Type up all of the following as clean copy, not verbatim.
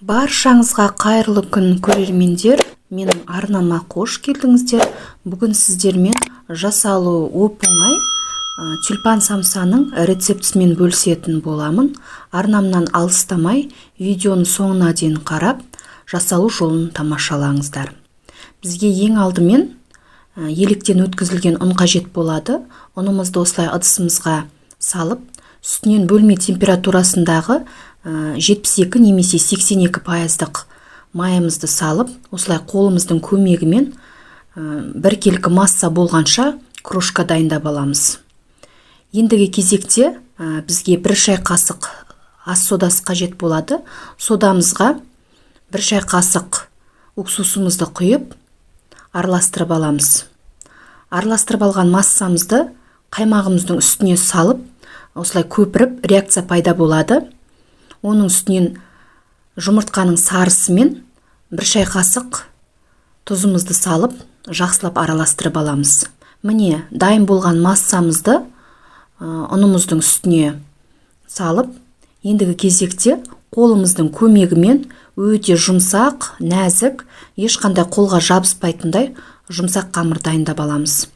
Баршаңызға қайырлы күн көрермендер, менің арнама қош келдіңіздер. Бүгін сіздермен жасалу оп-оңай тюльпан самсаның рецептісімен бөлісетін боламын. Арнамнан алыстамай, видеоны соңына дейін қарап, жасалу жолын тамашалаңыздар. Бізге ең алдымен електен өткізілген ұн қажет болады. Ұнымызды осылай ыдысымызға салып, үстінен бөлме температурасындағы 72 немесе 82% майымызды салып, осылай қолымыздың көмегімен біркелкі масса болғанша крошка дайындап аламыз. Ендігі кезекте бізге 1 шай қасық ас содасы қажет болады. Содамызға 1 шай қасық уксусымызды құйып, араластырып аламыз. Араластырып алған массамызды қаймағымыздың үстіне салып, осылай көпіріп реакция пайда болады. Оның үстінен жұмыртқаның сарысымен 1 шай қасық тұзымызды салып, жақсылап араластырып аламыз. Міне, дайын болған массамызды ұнымыздың үстіне салып, ендігі кезекте қолымыздың көмегімен өте жұмсақ, нәзік, ешқандай қолға жабыспайтындай жұмсақ қамыр дайындап аламыз.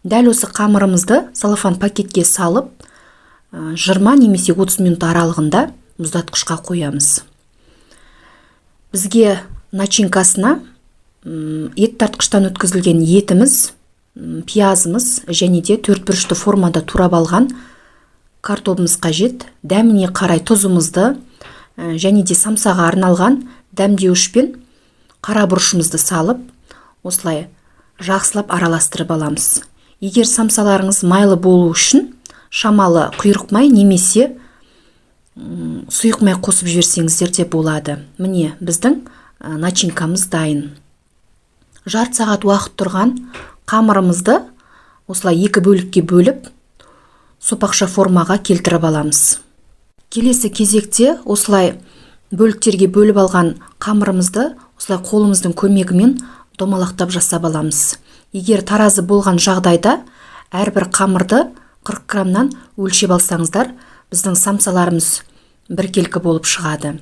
Дәл осы қамырымызды целлофан пакетке салып, 20 немесе 30 минут аралығында мұздатқышқа қоямыз. Бізге начинкасына ет тартқыштан өткізілген етіміз, пиязымыз және де 4 бұрышты формада турап алған картобымыз қажет. Дәміне қарай тұзымызды және де самсаға арналған дәмдеуішпен қара бұрышымызды салып, осылай жақсылап араластырып аламыз. Егер самсаларыңыз майлы болу үшін шамалы құйрық май немесе сұйық май қосып жіберсеңіздер де болады. Міне, біздің начинкамыз дайын. Жарты сағат уақыт тұрған қамырымызды осылай 2 бөлікке бөліп, сопақша формаға келтіріп аламыз. Келесі кезекте осылай бөліктерге бөліп алған қамырымызды осылай қолымыздың көмегімен домалақтап жасап аламыз. Егер таразы болған жағдайда әрбір қамырды 40 граммнан өлшеп алсаңыздар, біздің самсаларымыз біркелкі болып шығады.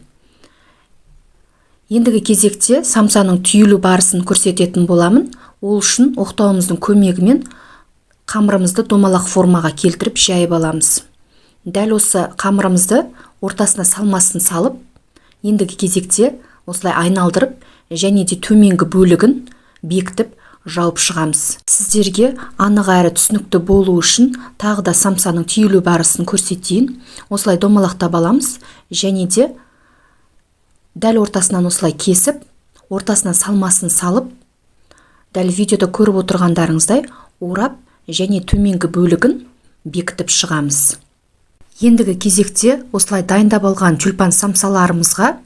Ендігі кезекте самсаның түйілу барысын көрсететін боламын. Ол үшін оқтауымыздың көмегімен қамырымызды домалақ формаға келтіріп жайып аламыз. Дәл осы қамырымызды ортасына салмасын салып, ендігі кезекте осылай айналдырып және де төменгі бөлігін бекітіп жауып шығамыз. Сіздерге анық әрі түсінікті болу үшін тағы да самсаның түйілу барысын көрсетейін. Осылай домалақтап аламыз және де дәл ортасынан осылай кесіп, ортасынан салмасын салып, дәл видеода көріп отырғандарыңыздай орап және төменгі бөлігін бекітіп шығамыз. Ендігі кезекте осылай дайындап алған тюльпан самсаларымызға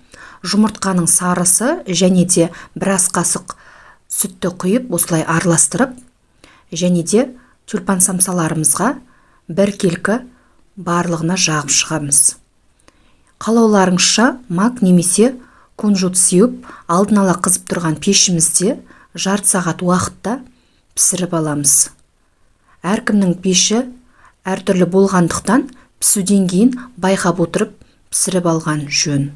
жұмыртқаның сарысы және де 1 ас қасық сүтті құйып, осылай араластырып, және де тюльпан самсаларымызға біркелкі барлығына жағып шығамыз. Қалауларыңызша мак немесе кунжут сеуіп, алдын ала қызып тұрған пешімізде жарты сағат уақытта пісіріп аламыз. Әркімнің пеші әртүрлі болғандықтан пісуден кейін байқап отырып пісіріп алған жөн.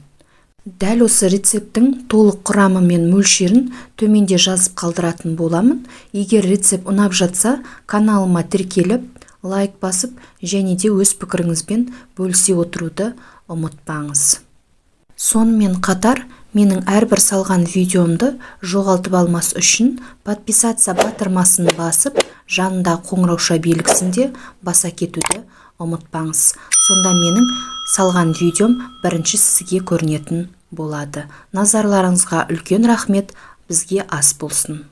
Дәл осы рецепттің толық құрамы мен мөлшерін төменде жазып қалдыратын боламын. Егер рецепт ұнап жатса, каналыма тіркеліп, лайк басып және де өз пікіріңізбен бөлісе отыруды ұмытпаңыз. Сонымен қатар, менің әрбір салған видеомды жоғалтып алмас үшін подписаться батырмасын басып, жанында қоңырауша белгісінде баса кетуді ұмытпаңыз. Сонда менің салған видеом бірінші сізге көрінетін болады. Назарларыңызға үлкен рахмет, бізге ас болсын.